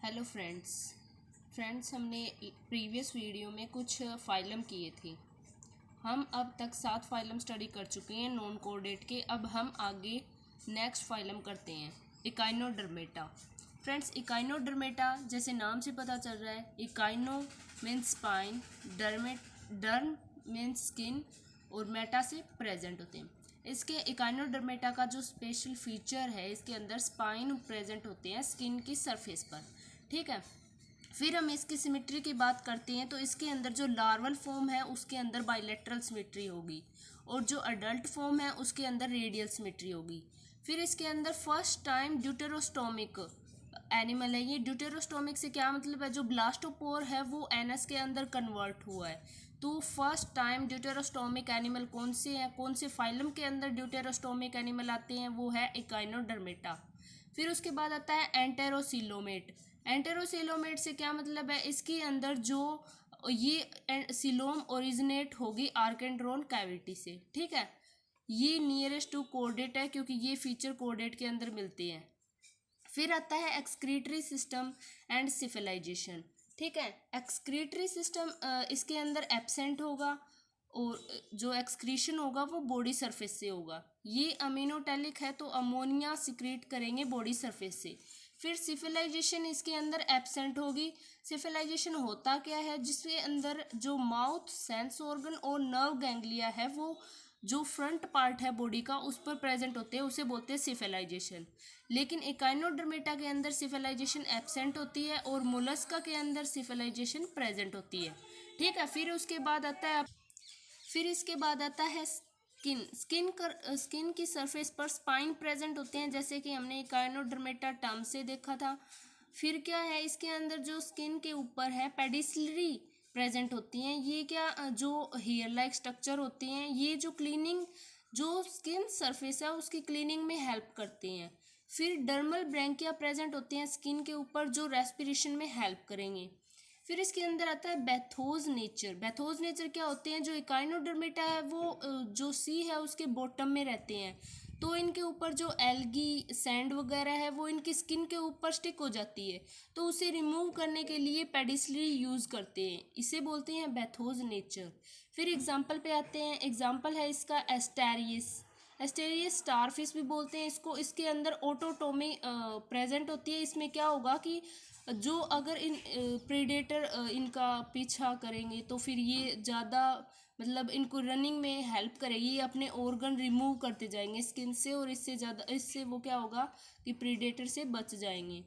Hello friends हमने previous video में कुछ फाइलम किए थे। हम अब तक 7 फाइलम स्टडी कर चुके हैं नॉन कोऑर्डिनेट के। अब हम आगे नेक्स्ट फाइलम करते हैं इकाइनोडर्मेटा। फ्रेंड्स, इकाइनोडर्मेटा जैसे नाम से पता चल रहा है, इकाइनो मीन्स स्पाइन, डर्म मीन्स स्किन और मेटा से प्रेजेंट होते हैं। इसके इकाइनोडर्मेटा का जो स्पेशल फीचर है, इसके अंदर स्पाइन प्रेजेंट होते हैं स्किन की सरफेस पर। ठीक है, फिर हम इसकी सिमेट्री की बात करते हैं तो इसके अंदर जो लार्वल फॉर्म है उसके अंदर बाइलेटरल सिमेट्री होगी और जो अडल्ट फॉर्म है उसके अंदर रेडियल सिमेट्री होगी। फिर इसके अंदर फर्स्ट टाइम ड्यूटेरोस्टोमिक एनिमल है। ये ड्यूटेरोस्टोमिक से क्या मतलब है, जो ब्लास्टोपोर है वो एनस के अंदर कन्वर्ट हुआ है। तो फर्स्ट टाइम ड्यूटेरोस्टोमिक एनिमल कौन से हैं, कौन से फाइलम के अंदर ड्यूटेरोस्टोमिक एनिमल आते हैं, वो है इकाइनोडर्मेटा। फिर उसके बाद आता है एंटेरोसिलोमेट। एंटेरोसिलोमेट से क्या मतलब है, इसके अंदर जो ये सिलोम ओरिजिनेट होगी आर्केंड्रोन कैविटी से। ठीक है, ये नियरेस्ट टू कोऑर्डिनेट है क्योंकि ये फीचर कोऑर्डिनेट के अंदर मिलते हैं। फिर आता है एक्सक्रीटरी सिस्टम एंड सिफिलाइजेशन। ठीक है, एक्सक्रीटरी सिस्टम इसके अंदर एब्सेंट होगा और जो एक्सक्रीशन होगा वो बॉडी सरफेस से होगा। ये अमीनोटैलिक है तो अमोनिया सिक्रीट करेंगे बॉडी सरफेस से। फिर सिफिलाइजेशन इसके अंदर एब्सेंट होगी। सिफिलाइजेशन होता क्या है, जिसके अंदर जो माउथ सेंस ऑर्गन और नर्व गैंग्लिया है वो जो फ्रंट पार्ट है बॉडी का उस पर प्रेजेंट होते हैं, उसे बोलते हैं सिफिलाइजेशन। लेकिन इकाइनोडर्मेटा के अंदर सिफिलाइजेशन एब्सेंट होती है और मोलस्का के अंदर सिफिलाइजेशन प्रेजेंट होती है। ठीक है, फिर इसके बाद आता है स्किन की सरफेस पर स्पाइन प्रेजेंट होते हैं, जैसे कि हमने इकाइनोडर्मेटा टर्म से देखा था। फिर क्या है, इसके अंदर जो स्किन के ऊपर है पेडिसलरी प्रेजेंट होती हैं। ये क्या जो हेयर लाइक स्ट्रक्चर होते हैं, ये जो क्लीनिंग जो स्किन सरफेस है उसकी क्लीनिंग में हेल्प करते हैं। फिर डर्मल ब्रैंकिया प्रेजेंट होते हैं स्किन के ऊपर, जो रेस्पिरेशन में हेल्प करेंगे। फिर इसके अंदर आता है बेथोज नेचर। बेथोज नेचर क्या होते हैं, जो इकाइनोडर्मेटा है वो जो सी है उसके बॉटम में रहते हैं, तो इनके ऊपर जो एल्गी सैंड वगैरह है वो इनकी स्किन के ऊपर स्टिक हो जाती है, तो उसे रिमूव करने के लिए पेडिसलरी यूज़ करते हैं, इसे बोलते हैं बेथोज नेचर। फिर एग्जाम्पल पे आते हैं, एग्जाम्पल है इसका एस्टेरियस। एस्टेरियस स्टारफिश भी बोलते हैं इसको। इसके अंदर ऑटोटोमी प्रेजेंट होती है। इसमें क्या होगा कि जो अगर इन प्रेडेटर इनका पीछा करेंगे तो फिर ये ज़्यादा मतलब इनको रनिंग में हेल्प करेगी, ये अपने ऑर्गन रिमूव करते जाएंगे स्किन से और इससे वो क्या होगा कि प्रेडेटर से बच जाएंगे।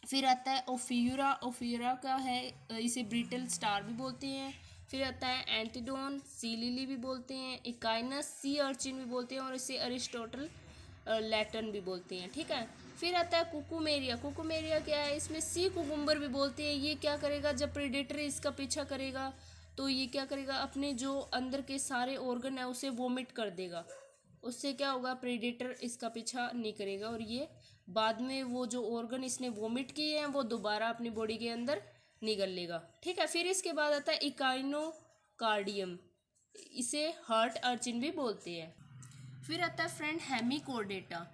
फिर आता है ओफियूरा। ओफियूरा का है, इसे ब्रिटल स्टार भी बोलते हैं। फिर आता है एंटीडोन, सी लिली भी बोलते हैं, इकाइनस सी अर्चिन भी बोलते हैं और इसे अरिस्टोटल लैटन भी बोलते हैं। ठीक है, फिर आता है कुकुमेरिया। कुकुमेरिया क्या है, इसमें सी कुकुम्बर भी बोलते हैं। ये क्या करेगा, जब प्रेडेटर इसका पीछा करेगा तो ये क्या करेगा, अपने जो अंदर के सारे ऑर्गन है उसे वोमिट कर देगा। उससे क्या होगा, प्रेडेटर इसका पीछा नहीं करेगा और ये बाद में वो जो ऑर्गन इसने वोमिट किए हैं वो दोबारा अपनी बॉडी के अंदर निगल लेगा। ठीक है, फिर इसके बाद आता है इकाइनोकार्डियम, इसे हार्ट अर्चिन भी बोलते हैं। फिर आता है फ्रेंड हेमिकोर्डेटा।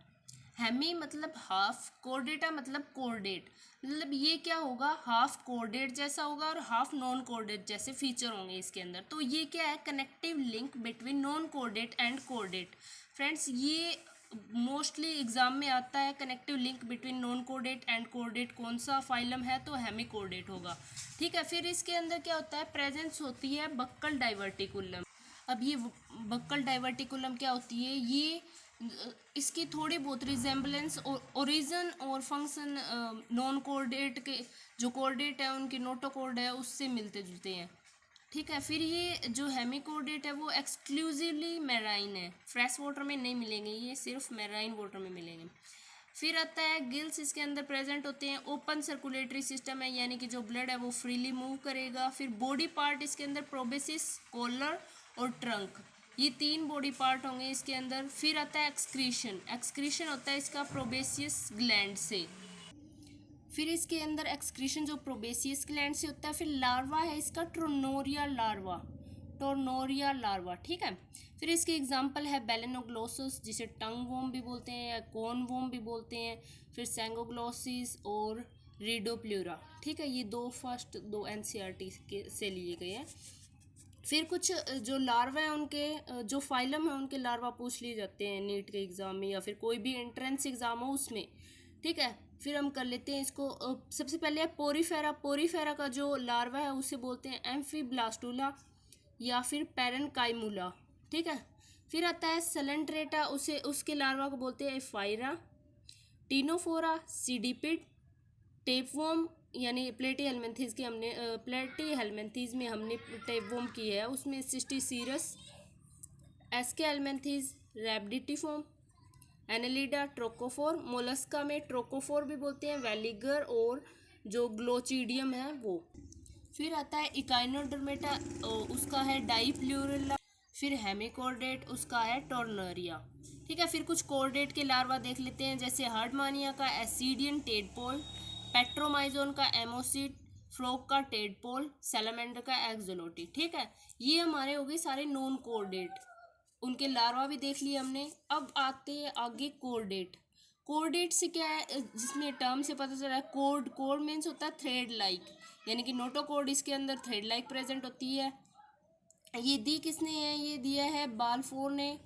हेमी मतलब हाफ, कोर्डेटा मतलब कोर्डेट, मतलब ये क्या होगा, हाफ कोर्डेट जैसा होगा और हाफ नॉन कोर्डेट जैसे फीचर होंगे इसके अंदर। तो ये क्या है, connective link between non chordate and chordate. Friends, ये मोस्टली एग्जाम में आता है, connective link between non chordate and chordate कौन सा फाइलम है, तो हेमिकोर्डेट होगा। ठीक है, फिर इसके अंदर क्या होता है, प्रेजेंस होती है बक्कल डाइवर्टिकुलम। अब ये बक्कल डाइवर्टिकुलम क्या होती है, ये इसकी थोड़ी बहुत रिजेंबलेंस और ओरिजिन और फंक्शन नॉन कोऑर्डिनेट के जो कोऑर्डिनेट है उनकी नोटोकॉर्ड है उससे मिलते जुलते हैं। ठीक है, फिर ये जो हेमिकोर्डेट है वो एक्सक्लूसिवली मैराइन है, फ्रेश वाटर में नहीं मिलेंगे, ये सिर्फ मैराइन वाटर में मिलेंगे। फिर आता है गिल्स, इसके अंदर प्रेजेंट होते हैं। ओपन सर्कुलेटरी सिस्टम है, यानी कि जो ब्लड है वो फ्रीली मूव करेगा। फिर बॉडी पार्ट इसके अंदर प्रोबेसिस, कॉलर और ट्रंक, ये 3 बॉडी पार्ट होंगे इसके अंदर। फिर आता है एक्सक्रीशन। एक्सक्रीशन होता है इसका प्रोबेसियस ग्लैंड से। फिर इसके अंदर एक्सक्रीशन जो प्रोबेसियस ग्लैंड से होता है। फिर लार्वा है इसका टोर्नोरिया लार्वा। ठीक है, फिर इसके एग्जांपल है बेलेनोग्लोसस, जिसे टंग वोम भी बोलते हैं या कोन वोम भी बोलते हैं। फिर सेंगोग्लोसिस और रीडोप्ल्यूरा। ठीक है, ये दो एनसीईआरटी के से लिए गए हैं। फिर कुछ जो लार्वा है उनके जो फाइलम है उनके लार्वा पूछ लिए जाते हैं नीट के एग्ज़ाम में या फिर कोई भी एंट्रेंस एग्ज़ाम हो उसमें। ठीक है, फिर हम कर लेते हैं इसको। सबसे पहले है पोरीफेरा। पोरीफेरा का जो लार्वा है उसे बोलते हैं एम्फीब्लास्टुला या फिर पैरेनकाइमुला। ठीक है, फिर आता है सलेंट्रेटा, उसे उसके लार्वा को बोलते हैं एफाइरा। टीनोफोरा, सीडीपिड, टेपवॉर्म यानी प्लेटीहेल्मिन्थीज की हमने प्लेटीहेल्मिन्थीज में हमने टेपवॉर्म की है, उसमें सिस्टिसीरस, एस्केहेल्मिन्थीज, रैबिडिटिफॉर्म, एनेलिडा, ट्रोकोफोर। मोलस्का में ट्रोकोफोर भी बोलते हैं, वेलिगर और जो ग्लोचिडियम है वो। फिर आता है इकाइनोडर्मेटा, उसका है डाईप्लूरला। फिर हेमिकोर्डेट, उसका है टोर्नरिया। ठीक है, फिर कुछ कोर्डेट के लार्वा देख लेते हैं, जैसे हर्डमानिया का एसिडियन टेडपोल, पेट्रोमाइजोन का एमोसिड, फ्रॉग का टेडपोल, सैलामेंडर का एक्सोलोटी। ठीक है, ये हमारे हो गए सारे नॉन कोर्डेट, उनके लार्वा भी देख लिए हमने। अब आते हैं आगे कोर्डेट। कोर्डेट से क्या है, जिसमें टर्म से पता चल रहा है, कोर्ड मीन्स होता है थ्रेड लाइक, यानी कि नोटोकोर्ड इसके अंदर थ्रेड लाइक प्रेजेंट होती है। ये दी किसने है, ये दिया है बाल्फोर ने।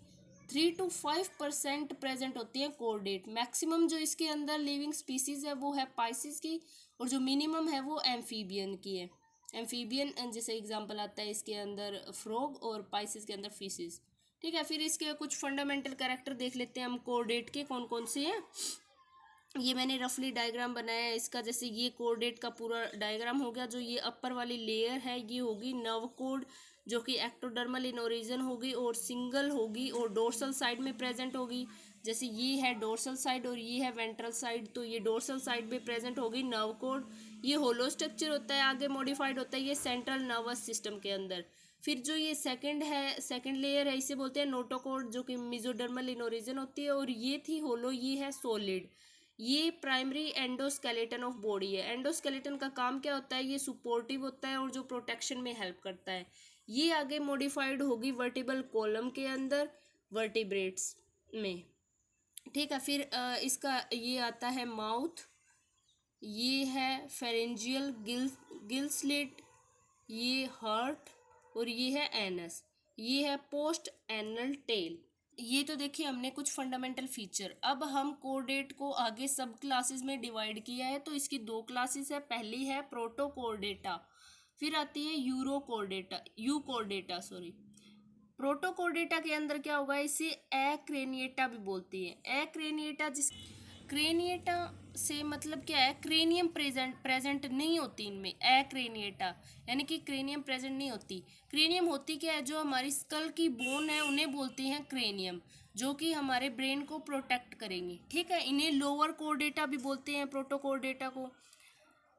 3 to 5% प्रेजेंट होती है कोर्डेट। मैक्सिमम जो इसके अंदर लिविंग स्पीसीज है वो है पाइसिस की, और जो मिनिमम है वो एम्फीबियन की है। एम्फीबियन जैसे एग्जांपल आता है इसके अंदर फ्रॉग और पाइसिस के अंदर फिशिस। ठीक है, फिर इसके कुछ फंडामेंटल कैरेक्टर देख लेते हैं हम कोर्डेट के कौन कौन से हैं। ये मैंने रफली डायग्राम बनाया है इसका, जैसे ये कोर्डेट का पूरा डायग्राम हो गया। जो ये अपर वाली लेयर है ये होगी नर्व कोड, जो कि एक्टोडर्मल इन ओरिजिन होगी और सिंगल होगी और डोर्सल साइड में प्रेजेंट होगी। जैसे ये है डोर्सल साइड और ये है वेंट्रल साइड, तो ये डोर्सल साइड में प्रेजेंट होगी नर्व कोड। ये होलो स्ट्रक्चर होता है, आगे मॉडिफाइड होता है ये सेंट्रल नर्वस सिस्टम के अंदर। फिर जो ये सेकंड लेयर है इसे बोलते हैं नोटोकोड, जो कि मेसोडर्मल इन ओरिजिन होती है, और ये थी होलो, ये है सॉलिड। ये प्राइमरी एंडोस्केलेटन ऑफ बॉडी है। एंडोस्केलेटन का काम क्या होता है, ये सपोर्टिव होता है और जो प्रोटेक्शन में हेल्प करता है। ये आगे मॉडिफाइड होगी वर्टिबल कॉलम के अंदर वर्टिब्रेट्स में। ठीक है, फिर इसका ये आता है माउथ, ये है फेरेंजियल गिल स्लिट, ये हार्ट और ये है एनस, ये है पोस्ट एनल टेल। ये तो देखिए हमने कुछ फंडामेंटल फीचर। अब हम कोर्डेट को आगे सब क्लासेस में डिवाइड किया है, तो इसकी 2 क्लासेस है। पहली है प्रोटोकोर्डेटा, फिर आती है यूकोर्डेटा सॉरी। प्रोटोकोर्डेटा के अंदर क्या होगा, इसे एक्रेनिएटा भी बोलती है। एक्रेनिएटा क्रेनिएटा से मतलब क्या है, क्रेनियम प्रेजेंट नहीं होती इनमें। एक्रेनिएटा यानी कि क्रेनियम प्रेजेंट नहीं होती। क्रेनियम होती क्या है, जो हमारी स्कल की बोन है उन्हें बोलते हैं क्रेनियम, जो कि हमारे ब्रेन को प्रोटेक्ट करेंगे। ठीक है, इन्हें लोअर कोर्डेटा भी बोलते हैं प्रोटोकोर्डेटा को।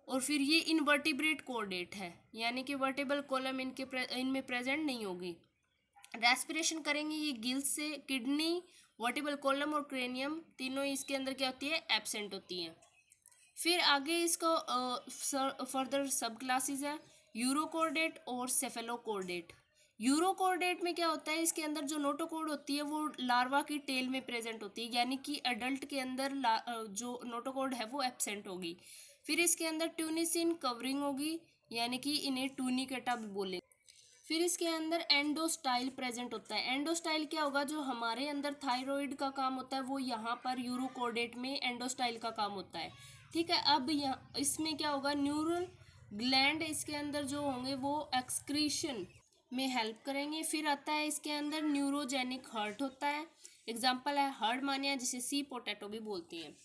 और फिर ये इनवर्टिब्रेट कोर्डेट है, यानी कि वर्टिबल कॉलम इनमें प्रेजेंट नहीं होगी। रेस्पिरेशन करेंगे ये गिल्स से। किडनी, वर्टिबल कॉलम और क्रेनियम तीनों इसके अंदर क्या होती है, एब्सेंट होती हैं। फिर आगे इसको फर्दर सब क्लासेस है, यूरोकोर्डेट और सेफेलोकोर्डेट। यूरोकोर्डेट में क्या होता है, इसके अंदर जो नोटोकोड होती है वो लार्वा की टेल में प्रेजेंट होती है, यानी कि अडल्ट के अंदर जो नोटोकोड है वो एब्सेंट होगी। फिर इसके अंदर ट्यूनिसिन कवरिंग होगी, यानी कि इन्हें टूनिकेटा भी बोले। फिर इसके अंदर एंडोस्टाइल प्रेजेंट होता है। एंडोस्टाइल क्या होगा, जो हमारे अंदर थायराइड का काम होता है वो यहाँ पर यूरोकोर्डेट में एंडोस्टाइल का काम होता है। ठीक है, अब यहाँ इसमें क्या होगा, न्यूरल ग्लैंड इसके अंदर जो होंगे वो एक्सक्रीशन में हेल्प करेंगे। फिर आता है इसके अंदर न्यूरोजेनिक हार्ट होता है, एग्जाम्पल है हार्डमानिया, जिसे सी पोटैटो भी बोलती हैं।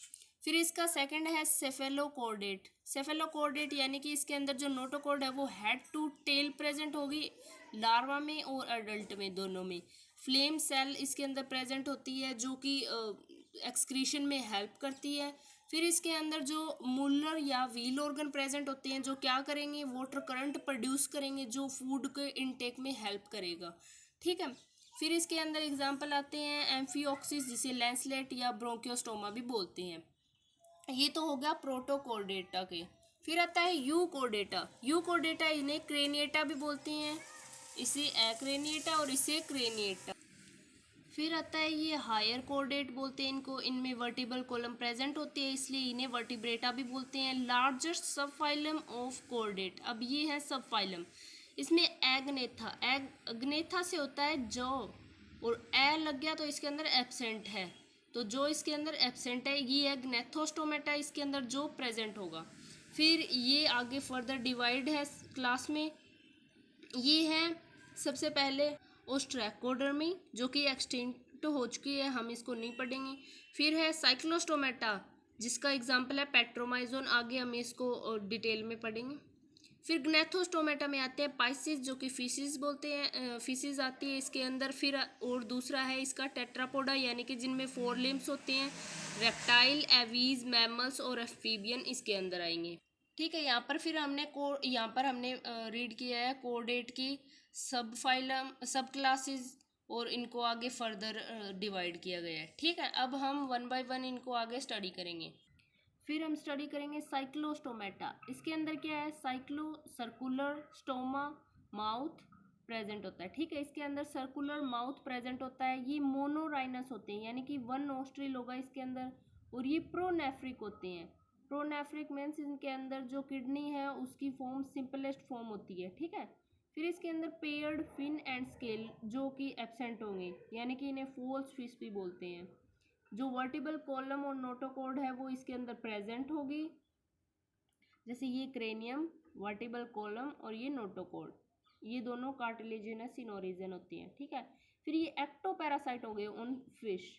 फिर इसका सेकंड है सेफेलोकोर्डेट। सेफेलोकोर्डेट यानी कि इसके अंदर जो नोटोकोड है वो हेड टू टेल प्रेजेंट होगी लार्वा में और अडल्ट में, दोनों में। फ्लेम सेल इसके अंदर प्रेजेंट होती है, जो कि एक्सक्रीशन में हेल्प करती है। फिर इसके अंदर जो मुलर या व्हील ऑर्गन प्रेजेंट होते हैं, जो क्या करेंगे, वाटर करंट प्रोड्यूस करेंगे, जो फूड के इनटेक में हेल्प करेगा। ठीक है, फिर इसके अंदर एग्जाम्पल आते हैं एम्फियोक्सिस, जिसे लैंसलेट या ब्रोंकियोस्टोमा भी बोलते हैं। ये तो हो गया प्रोटोकोर्डेटा के। फिर आता है यूकोर्डेटा। यूकोर्डेटा इन्हें क्रेनिएटा भी बोलते हैं, इसे एक्रेनिएटा और इसे क्रेनिएटा। फिर आता है ये हायर कोर्डेट बोलते हैं इनको, इनमें वर्टिबल कॉलम प्रेजेंट होती है इसलिए इन्हें वर्टिब्रेटा भी बोलते हैं। लार्जेस्ट सब फाइलम ऑफ कोर्डेट, अब ये है सब फाइलम, इसमें एग्नेथा, एग्नेथा से होता है जौ, और ए लग गया तो इसके अंदर एब्सेंट है, तो जो इसके अंदर एब्सेंट है ये है ग्नेथोस्टोमेटा, इसके अंदर जो प्रेजेंट होगा। फिर ये आगे फर्दर डिवाइड है क्लास में, ये है सबसे पहले ओस्ट्रैकोडर्मी जो कि एक्सटिंक्ट हो चुकी है, हम इसको नहीं पढ़ेंगे। फिर है साइक्लोस्टोमेटा जिसका एग्जांपल है पेट्रोमाइजोन, आगे हम इसको डिटेल में पढ़ेंगे। फिर ग्नेथोस्टोमेटा में आते हैं पाइसिस जो कि फिशिस बोलते हैं, फिशिस आती है इसके अंदर। फिर और दूसरा है इसका टेट्रापोडा यानी कि जिनमें 4 लिम्स होते हैं, रेप्टाइल, एवीज, मैमल्स और एम्फीबियन इसके अंदर आएंगे। ठीक है, यहाँ पर फिर हमने रीड किया है कोर्डेट की सब फाइलम, सब क्लासेस, और इनको आगे फर्दर डिवाइड किया गया है। ठीक है, अब हम 1 बाय 1 इनको आगे स्टडी करेंगे। फिर हम स्टडी करेंगे साइक्लोस्टोमेटा, इसके अंदर क्या है, cyclo circular stoma mouth present होता है। ठीक है, इसके अंदर सर्कुलर माउथ प्रेजेंट होता है, ये मोनोराइनस होते हैं यानी कि 1 नोस्ट्रिल होगा इसके अंदर, और ये प्रोनेफ्रिक होते हैं। प्रोनेफ्रिक मीन्स इनके अंदर जो किडनी है उसकी फॉर्म सिंपलेस्ट फॉर्म होती है। ठीक है, फिर इसके अंदर पेयर्ड फिन एंड स्केल जो कि एब्सेंट होंगे यानी कि इन्हें फॉल्स फिश भी बोलते हैं। जो वर्टिबल कॉलम और नोटोकॉर्ड है वो इसके अंदर प्रेजेंट होगी, जैसे ये क्रेनियम, वर्टिबल कॉलम और ये नोटोकॉर्ड, ये दोनों कार्टिलेजिनस इन ओरिजिन होती हैं। ठीक है, फिर ये एक्टोपैरासाइट हो गए उन फिश,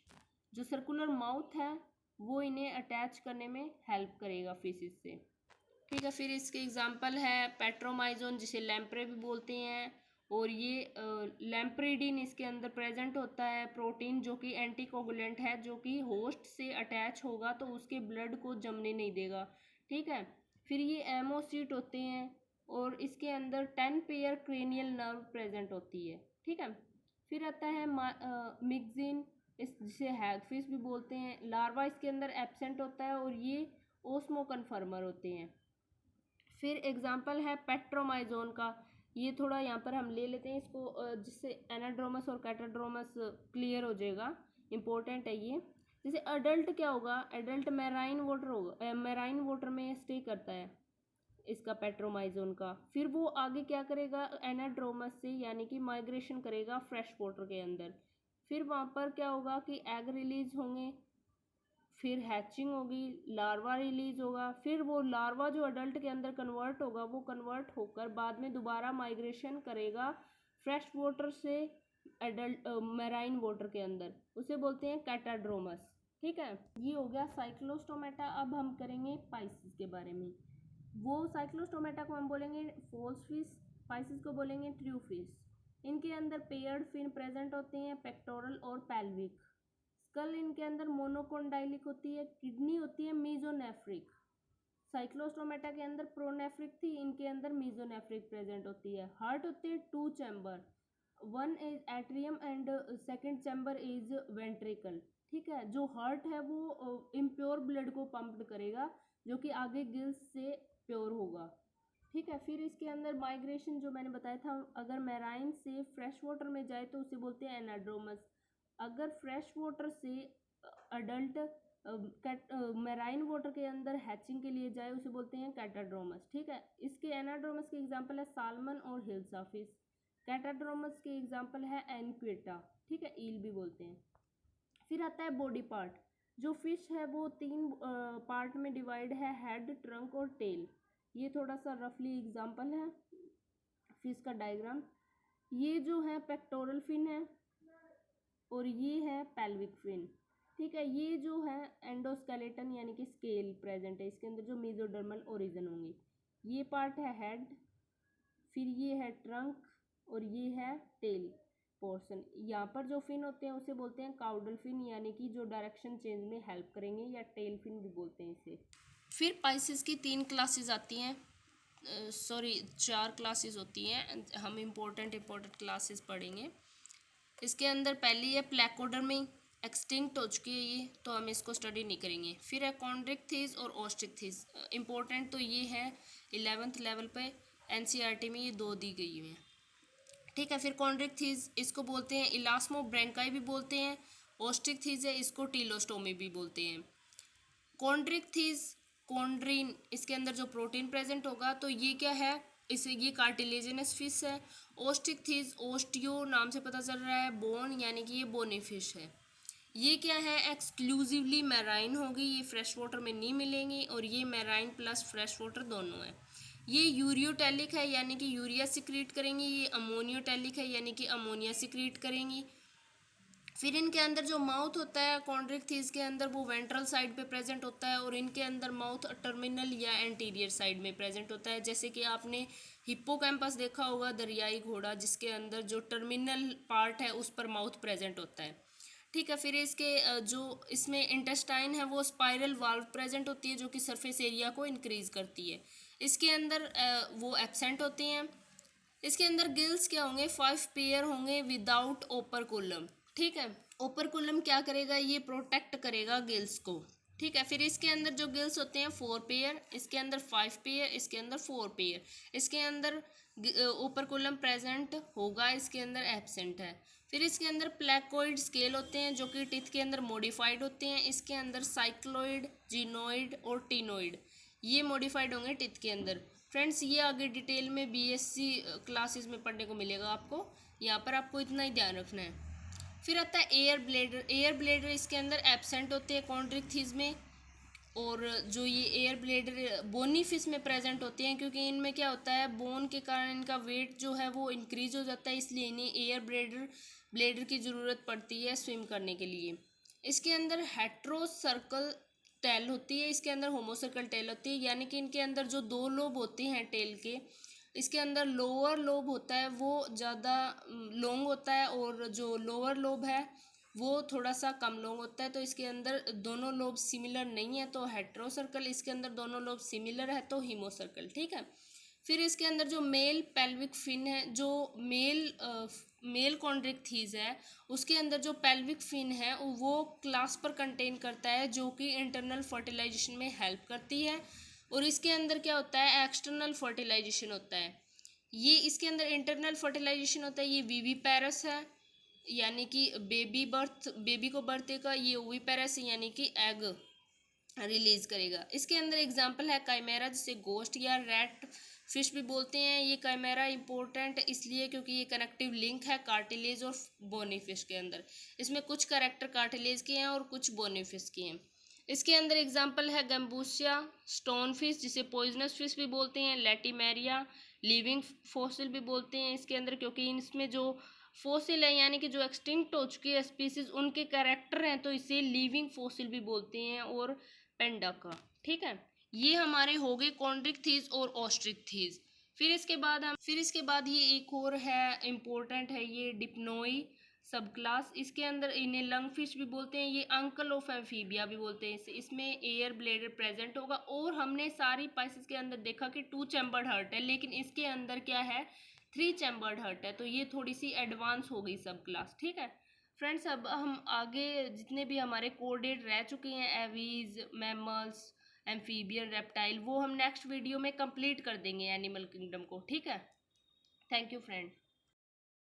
जो सर्कुलर माउथ है वो इन्हें अटैच करने में हेल्प करेगा फिशिस से। ठीक है, फिर इसके एग्जांपल है पेट्रोमाइजोन जिसे लैम्प्रे भी बोलते हैं, और ये लैम्प्रेडिन इसके अंदर प्रेजेंट होता है, प्रोटीन जो कि एंटीकोगुलेंट है, जो कि होस्ट से अटैच होगा तो उसके ब्लड को जमने नहीं देगा। ठीक है, फिर ये एमोसीट होते हैं, और इसके अंदर 10 पेयर क्रेनियल नर्व प्रेजेंट होती है। ठीक है, फिर आता है मिक्सिन, इस जिसे हैगफिश भी बोलते हैं, लार्वा इसके अंदर एब्सेंट होता है और ये ओस्मो कन्फर्मर होते हैं। फिर एग्जाम्पल है पेट्रोमाइजोन का, ये थोड़ा यहाँ पर हम ले लेते हैं इसको जिससे एनाड्रोमस और कैटाड्रोमस क्लियर हो जाएगा, इम्पोर्टेंट है ये। जैसे अडल्ट क्या होगा, अडल्ट मैराइन वाटर होगा, मैराइन वाटर में स्टे करता है इसका पेट्रोमाइजोन का। फिर वो आगे क्या करेगा, एनाड्रोमस से यानी कि माइग्रेशन करेगा फ्रेश वाटर के अंदर। फिर वहाँ पर क्या होगा कि एग रिलीज होंगे, फिर हैचिंग होगी, लार्वा रिलीज होगा, फिर वो लार्वा जो अडल्ट के अंदर कन्वर्ट होगा वो कन्वर्ट होकर बाद में दोबारा माइग्रेशन करेगा फ्रेश वाटर से एडल्ट मैराइन वाटर के अंदर, उसे बोलते हैं कैटाड्रोमस। ठीक है, ये हो गया साइक्लोस्टोमेटा। अब हम करेंगे पाइसिस के बारे में। वो साइक्लोस्टोमेटा को हम बोलेंगे फॉल्स फिश, पाइसिस को बोलेंगे ट्रू फिश। इनके अंदर पेयर्ड फिन प्रेजेंट होते हैं, पेक्टोरल और पैल्विक। स्कल इनके अंदर मोनोकोंडाइलिक होती है, किडनी होती है मीजोनेफ्रिक। साइक्लोस्टोमेटा के अंदर प्रोनेफ्रिक थी, इनके अंदर मीजोनेफ्रिक प्रेजेंट होती है। हार्ट होती है 2 chamber, 1 is atrium and second chamber is ventricle. ठीक है, जो हार्ट है वो इम्प्योर ब्लड को पंप्ड करेगा जो कि आगे गिल्स से प्योर होगा। ठीक है, फिर इसके अंदर माइग्रेशन जो मैंने बताया था, अगर मैराइन से फ्रेश वाटर में जाए तो उसे बोलते हैं एनाड्रोमस, अगर फ्रेश वाटर से अडल्ट मैराइन वाटर के अंदर हैचिंग के लिए जाए उसे बोलते हैं कैटाड्रोमस। ठीक है, इसके एनाड्रोमस के एग्जांपल है साल्मन और हिल्सा फिश। कैटाड्रोमस के एग्जांपल है एनक्वेटा। ठीक है, ईल भी बोलते हैं। फिर आता है बॉडी पार्ट, जो फिश है वो 3 पार्ट में डिवाइड है, हेड, ट्रंक और टेल। ये थोड़ा सा रफली एग्जांपल है फिश का डायग्राम। ये जो है पेक्टोरल फिन है और ये है पेल्विक फिन। ठीक है, ये जो है एंडोस्केलेटन यानी कि स्केल प्रेजेंट है इसके अंदर जो मेसोडर्मल ओरिजिन होंगे। ये पार्ट है हेड, फिर ये है ट्रंक और ये है टेल पोर्शन। यहाँ पर जो फिन होते हैं उसे बोलते हैं काउडल फिन यानी कि जो डायरेक्शन चेंज में हेल्प करेंगे, या टेल फिन भी बोलते हैं इसे। फिर पाइसेस की 3 क्लासेस आती हैं, 4 क्लासेस होती हैं, हम इम्पोर्टेंट क्लासेस पढ़ेंगे। इसके अंदर पहली है प्लेकोडर्मी, एक्सटिंक्ट हो चुकी है ये, तो हम इसको स्टडी नहीं करेंगे। फिर है कॉन्ड्रिक्थिस और ऑस्ट्रिक्थिस, इम्पोर्टेंट तो ये है 11th लेवल पे एनसीईआरटी में ये 2 दी गई हुई हैं। ठीक है। फिर कॉन्ड्रिक्थिस इसको बोलते हैं इलास्मोब्रेंकाई भी बोलते हैं। ओस्ट्रिक्थिस है इसको टीलोस्टोमी भी बोलते हैं। कॉन्ड्रिक्थिस कॉन्ड्रीन इसके अंदर जो प्रोटीन प्रेजेंट होगा तो ये क्या है, इसे ये कार्टिलेजिनस फिश है। ओस्ट्रिक्थिस ओस्टियो नाम से पता चल रहा है बोन, यानी कि ये बोनी फिश है। ये क्या है, एक्सक्लूसिवली मैराइन होगी, ये फ्रेश वाटर में नहीं मिलेंगी, और ये मैराइन प्लस फ्रेश वाटर दोनों है। ये यूरियोटैलिक है यानी कि यूरिया सिक्रीट करेंगी, ये अमोनियोटैलिक है यानी कि अमोनिया सिक्रीट करेंगी। फिर इनके अंदर जो माउथ होता है कॉन्ड्रिक्थिस के अंदर वो वेंट्रल साइड पे प्रेजेंट होता है, और इनके अंदर माउथ टर्मिनल या एंटीरियर साइड में प्रेजेंट होता है। जैसे कि आपने हिप्पोकैम्पस देखा होगा, दरियाई घोड़ा, जिसके अंदर जो टर्मिनल पार्ट है उस पर माउथ प्रेजेंट होता है। ठीक है। फिर इसके जो इसमें इंटेस्टाइन है वो स्पाइरल वाल्व प्रेजेंट होती है जो कि सरफेस एरिया को इंक्रीज करती है। इसके अंदर वो एब्सेंट होते हैं। इसके अंदर गिल्स क्या होंगे, 5 पेयर होंगे विदाउट ओपरकुलम। ठीक है। ओपरकुलम क्या करेगा, ये प्रोटेक्ट करेगा गिल्स को। ठीक है। फिर इसके अंदर जो गिल्स होते हैं 4 पेयर, इसके अंदर 5 पेयर, इसके अंदर 4 पेयर। इसके अंदर ओपरकुलम प्रेजेंट होगा, इसके अंदर एब्सेंट है। फिर इसके अंदर प्लेकोइड स्केल होते हैं जो कि टिथ के अंदर मॉडिफाइड होते हैं। इसके अंदर साइक्लोइड, जिनोइड और टीनोइड ये मॉडिफाइड होंगे टिथ के अंदर। फ्रेंड्स ये आगे डिटेल में बीएससी क्लासेस में पढ़ने को मिलेगा आपको, यहाँ पर आपको इतना ही ध्यान रखना है। फिर आता है एयर ब्लेडर। एयर ब्लेडर इसके अंदर एब्सेंट होते हैं कॉन्ड्रिक्थिस में, और जो ये एयर ब्लेडर बोनी फिश में प्रेजेंट होते हैं, क्योंकि इनमें क्या होता है बोन के कारण इनका वेट जो है वो इंक्रीज हो जाता है, इसलिए इन्हें एयर ब्लेडर की ज़रूरत पड़ती है स्विम करने के लिए। इसके अंदर हेट्रो सर्कल टेल होती है, इसके अंदर होमोसर्कल टेल होती है, यानी कि इनके अंदर जो 2 लोब होते हैं टेल के, इसके अंदर लोअर लोब होता है वो ज़्यादा लॉन्ग होता है, और जो लोअर लोब है वो थोड़ा सा कम लॉन्ग होता है। तो इसके अंदर दोनों लोब सिमिलर नहीं है तो हेट्रो सर्कल, इसके अंदर दोनों लोब सिमिलर है तो हीमो सर्कल। ठीक है। फिर इसके अंदर जो मेल पेल्विक फिन है, जो मेल कॉन्ड्रिक्थिस है उसके अंदर जो पेल्विक फिन है वो क्लास पर कंटेन करता है जो कि इंटरनल फर्टिलाइजेशन में हेल्प करती है। और इसके अंदर क्या होता है, एक्सटर्नल फर्टिलाइजेशन होता है। ये इसके अंदर इंटरनल फर्टिलाइजेशन होता है, ये विविपेरस है यानी कि बेबी को बर्थ देगा, ये ओविपेरस यानी कि एग रिलीज करेगा। इसके अंदर एग्जांपल है काइमेरा, जिसे गोस्ट या रैट फिश भी बोलते हैं। ये काइमेरा इंपॉर्टेंट इसलिए क्योंकि ये कनेक्टिव लिंक है कार्टिलेज और बोनी फिश के अंदर। इसमें कुछ कैरेक्टर कार्टिलेज के हैं और कुछ बोनी फिश के हैं। इसके अंदर एग्जांपल है गम्बूसिया स्टोन फिश, जिसे पॉइजनस फिश भी बोलते हैं, लैटिमेरिया लिविंग फॉसिल भी बोलते हैं इसके अंदर, क्योंकि इसमें जो फॉसिल है यानी कि जो एक्सटिंक्ट हो चुकी है स्पीसीज उनके कैरेक्टर हैं तो इसे लिविंग फॉसिल भी बोलते हैं, और पेंडाका। ठीक है। ये हमारे हो गए कॉन्ड्रिक्थिस और ऑस्ट्रिक्थिस। फिर इसके बाद ये एक और है इम्पोर्टेंट है, ये डिप्नोई सब क्लास। इसके अंदर इन्हें लंग फिश भी बोलते हैं, ये अंकल ऑफ एम्फीबिया भी बोलते हैं। इसमें एयर ब्लेडर प्रेजेंट होगा, और हमने सारी पाइसेस के अंदर देखा कि 2 चैम्बर्ड हर्ट है, लेकिन इसके अंदर क्या है 3 चैम्बर्ड हर्ट है, तो ये थोड़ी सी एडवांस हो गई सब क्लास। ठीक है फ्रेंड्स, अब हम आगे जितने भी हमारे कोडेड रह चुके हैं एवीज, मैमल्स, एम्फीबियन, रेप्टाइल, वो हम नेक्स्ट वीडियो में कंप्लीट कर देंगे एनिमल किंगडम को। ठीक है। Thank you friend.